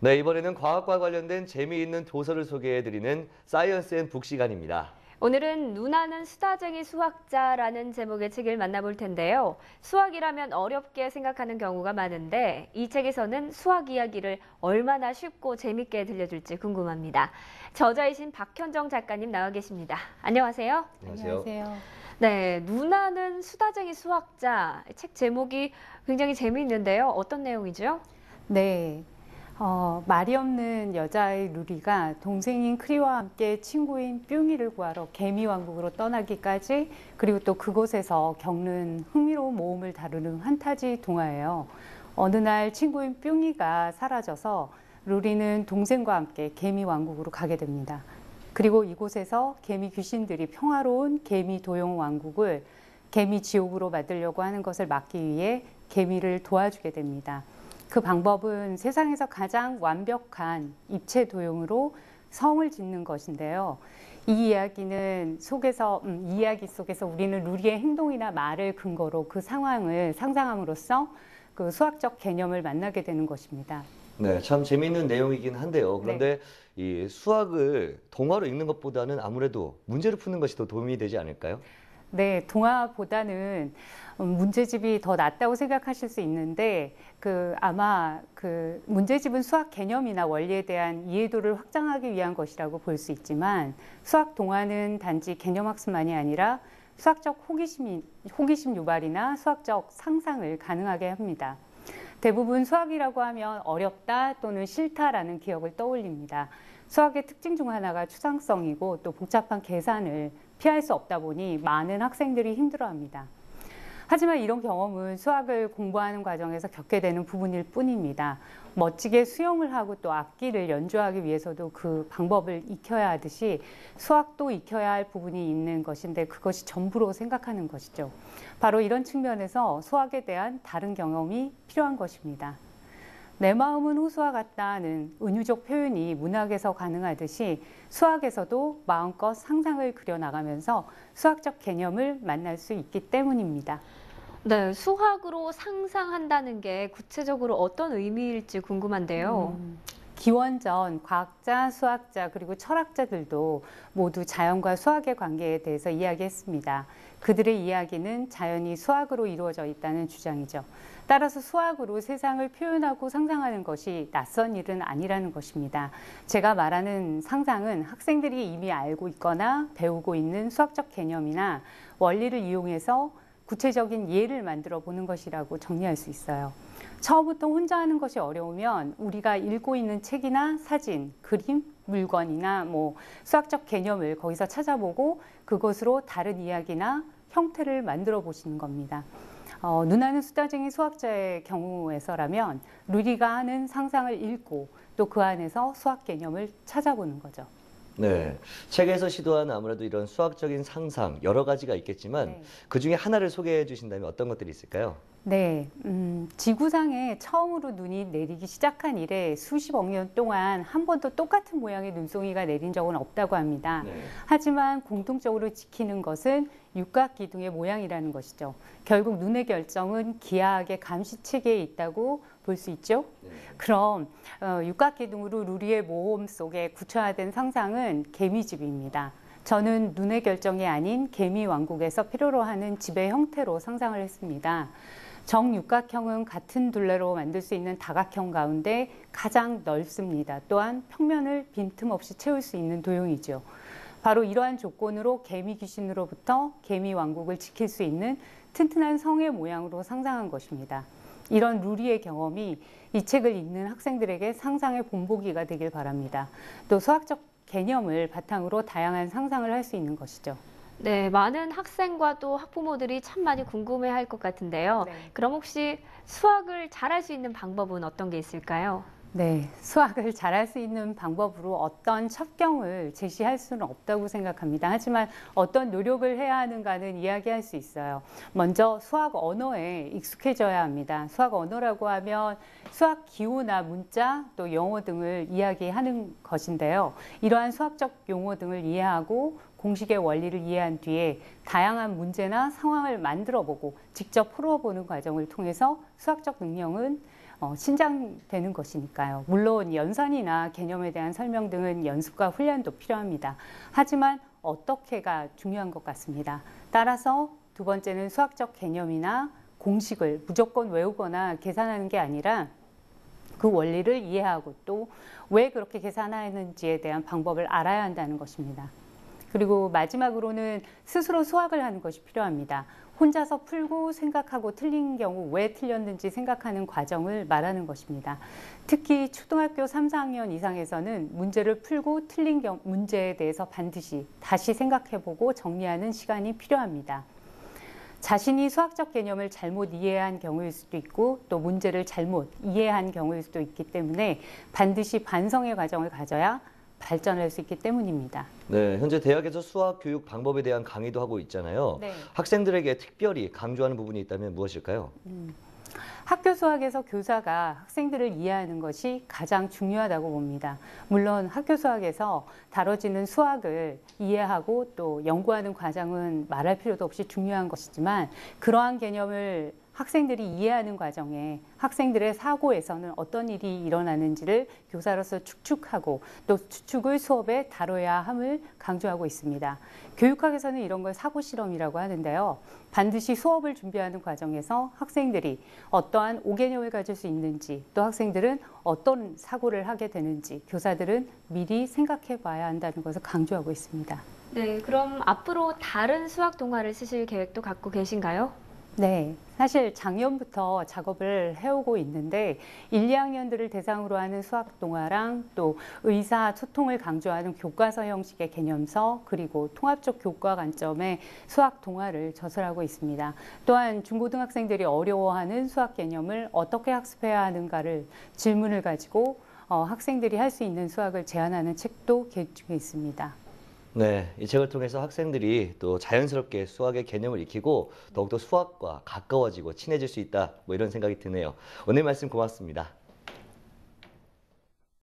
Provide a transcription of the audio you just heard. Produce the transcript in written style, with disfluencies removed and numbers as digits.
네, 이번에는 과학과 관련된 재미있는 도서를 소개해드리는 사이언스 앤 북 시간입니다. 오늘은 눈하는 수다쟁이 수학자라는 제목의 책을 만나볼 텐데요. 수학이라면 어렵게 생각하는 경우가 많은데 이 책에서는 수학 이야기를 얼마나 쉽고 재밌게 들려줄지 궁금합니다. 저자이신 박현정 작가님 나와 계십니다. 안녕하세요. 안녕하세요. 네, 눈하는 수다쟁이 수학자. 책 제목이 굉장히 재미있는데요. 어떤 내용이죠? 네. 말이 없는 여자의 루리가 동생인 크리와 함께 친구인 뿅이를 구하러 개미 왕국으로 떠나기까지, 그리고 또 그곳에서 겪는 흥미로운 모험을 다루는 환타지 동화예요. 어느 날 친구인 뿅이가 사라져서 루리는 동생과 함께 개미 왕국으로 가게 됩니다. 그리고 이곳에서 개미 귀신들이 평화로운 개미 도용 왕국을 개미 지옥으로 만들려고 하는 것을 막기 위해 개미를 도와주게 됩니다. 그 방법은 세상에서 가장 완벽한 입체 도형으로 성을 짓는 것인데요. 이 이야기 속에서 우리는 루리의 행동이나 말을 근거로 그 상황을 상상함으로써 그 수학적 개념을 만나게 되는 것입니다. 네, 참 재미있는 내용이긴 한데요. 그런데 네. 이 수학을 동화로 읽는 것보다는 아무래도 문제를 푸는 것이 더 도움이 되지 않을까요? 네, 동화보다는 문제집이 더 낫다고 생각하실 수 있는데, 아마 문제집은 수학 개념이나 원리에 대한 이해도를 확장하기 위한 것이라고 볼 수 있지만, 수학 동화는 단지 개념학습만이 아니라 수학적 호기심 유발이나 수학적 상상을 가능하게 합니다. 대부분 수학이라고 하면 어렵다 또는 싫다라는 기억을 떠올립니다. 수학의 특징 중 하나가 추상성이고 또 복잡한 계산을 피할 수 없다 보니 많은 학생들이 힘들어합니다. 하지만 이런 경험은 수학을 공부하는 과정에서 겪게 되는 부분일 뿐입니다. 멋지게 수영을 하고 또 악기를 연주하기 위해서도 그 방법을 익혀야 하듯이 수학도 익혀야 할 부분이 있는 것인데 그것이 전부로 생각하는 것이죠. 바로 이런 측면에서 수학에 대한 다른 경험이 필요한 것입니다. 내 마음은 호수와 같다는 은유적 표현이 문학에서 가능하듯이 수학에서도 마음껏 상상을 그려나가면서 수학적 개념을 만날 수 있기 때문입니다. 네, 수학으로 상상한다는 게 구체적으로 어떤 의미일지 궁금한데요. 기원전 과학자, 수학자, 그리고 철학자들도 모두 자연과 수학의 관계에 대해서 이야기했습니다. 그들의 이야기는 자연이 수학으로 이루어져 있다는 주장이죠. 따라서 수학으로 세상을 표현하고 상상하는 것이 낯선 일은 아니라는 것입니다. 제가 말하는 상상은 학생들이 이미 알고 있거나 배우고 있는 수학적 개념이나 원리를 이용해서 구체적인 예를 만들어 보는 것이라고 정리할 수 있어요. 처음부터 혼자 하는 것이 어려우면 우리가 읽고 있는 책이나 사진, 그림, 물건이나 수학적 개념을 거기서 찾아보고 그것으로 다른 이야기나 형태를 만들어 보시는 겁니다. 눈하는 수다쟁이 수학자의 경우에서라면 루리가 하는 상상을 읽고 또 그 안에서 수학 개념을 찾아보는 거죠. 네, 책에서 시도한 아무래도 이런 수학적인 상상 여러 가지가 있겠지만 그 중에 하나를 소개해 주신다면 어떤 것들이 있을까요? 네, 지구상에 처음으로 눈이 내리기 시작한 이래 수십억 년 동안 한 번도 똑같은 모양의 눈송이가 내린 적은 없다고 합니다. 하지만 공통적으로 지키는 것은 육각기둥의 모양이라는 것이죠. 결국 눈의 결정은 기하학의 감시체계에 있다고 볼 수 있죠. 그럼 육각기둥으로 루리의 모험 속에 구체화된 상상은 개미집입니다. 저는 눈의 결정이 아닌 개미 왕국에서 필요로 하는 집의 형태로 상상을 했습니다. 정육각형은 같은 둘레로 만들 수 있는 다각형 가운데 가장 넓습니다. 또한 평면을 빈틈없이 채울 수 있는 도형이죠. 바로 이러한 조건으로 개미 귀신으로부터 개미 왕국을 지킬 수 있는 튼튼한 성의 모양으로 상상한 것입니다. 이런 루리의 경험이 이 책을 읽는 학생들에게 상상의 본보기가 되길 바랍니다. 또 수학적 개념을 바탕으로 다양한 상상을 할 수 있는 것이죠. 네, 많은 학생과 또 학부모들이 참 많이 궁금해할 것 같은데요. 그럼 혹시 수학을 잘할 수 있는 방법은 어떤 게 있을까요? 네, 수학을 잘할 수 있는 방법으로 어떤 첩경을 제시할 수는 없다고 생각합니다. 하지만 어떤 노력을 해야 하는가는 이야기할 수 있어요. 먼저 수학 언어에 익숙해져야 합니다. 수학 언어라고 하면 수학 기호나 문자, 또 영어 등을 이야기하는 것인데요. 이러한 수학적 용어 등을 이해하고 공식의 원리를 이해한 뒤에 다양한 문제나 상황을 만들어 보고 직접 풀어보는 과정을 통해서 수학적 능력은 신장되는 것이니까요. 물론 연산이나 개념에 대한 설명 등은 연습과 훈련도 필요합니다. 하지만 어떻게가 중요한 것 같습니다. 따라서 두 번째는 수학적 개념이나 공식을 무조건 외우거나 계산하는 게 아니라 그 원리를 이해하고 또 왜 그렇게 계산하는지에 대한 방법을 알아야 한다는 것입니다. 그리고 마지막으로는 스스로 수학을 하는 것이 필요합니다. 혼자서 풀고 생각하고 틀린 경우 왜 틀렸는지 생각하는 과정을 말하는 것입니다. 특히 초등학교 3, 4학년 이상에서는 문제를 풀고 틀린 문제에 대해서 반드시 다시 생각해보고 정리하는 시간이 필요합니다. 자신이 수학적 개념을 잘못 이해한 경우일 수도 있고 또 문제를 잘못 이해한 경우일 수도 있기 때문에 반드시 반성의 과정을 가져야 발전할 수 있기 때문입니다. 네, 현재 대학에서 수학 교육 방법에 대한 강의도 하고 있잖아요. 네. 학생들에게 특별히 강조하는 부분이 있다면 무엇일까요? 학교 수학에서 교사가 학생들을 이해하는 것이 가장 중요하다고 봅니다. 물론 학교 수학에서 다뤄지는 수학을 이해하고 또 연구하는 과정은 말할 필요도 없이 중요한 것이지만 그러한 개념을 학생들이 이해하는 과정에 학생들의 사고에서는 어떤 일이 일어나는지를 교사로서 추측하고 또 추측을 수업에 다뤄야 함을 강조하고 있습니다. 교육학에서는 이런 걸 사고 실험이라고 하는데요. 반드시 수업을 준비하는 과정에서 학생들이 어떠한 오개념을 가질 수 있는지 또 학생들은 어떤 사고를 하게 되는지 교사들은 미리 생각해 봐야 한다는 것을 강조하고 있습니다. 네, 그럼 앞으로 다른 수학 동화를 쓰실 계획도 갖고 계신가요? 네, 사실 작년부터 작업을 해오고 있는데 1, 2학년들을 대상으로 하는 수학 동화랑 또 의사소통을 강조하는 교과서 형식의 개념서 그리고 통합적 교과 관점의 수학 동화를 저술하고 있습니다. 또한 중고등학생들이 어려워하는 수학 개념을 어떻게 학습해야 하는가를 질문을 가지고 학생들이 할 수 있는 수학을 제안하는 책도 계획 중에 있습니다. 네, 이 책을 통해서 학생들이 또 자연스럽게 수학의 개념을 익히고 더욱더 수학과 가까워지고 친해질 수 있다, 뭐 이런 생각이 드네요. 오늘 말씀 고맙습니다.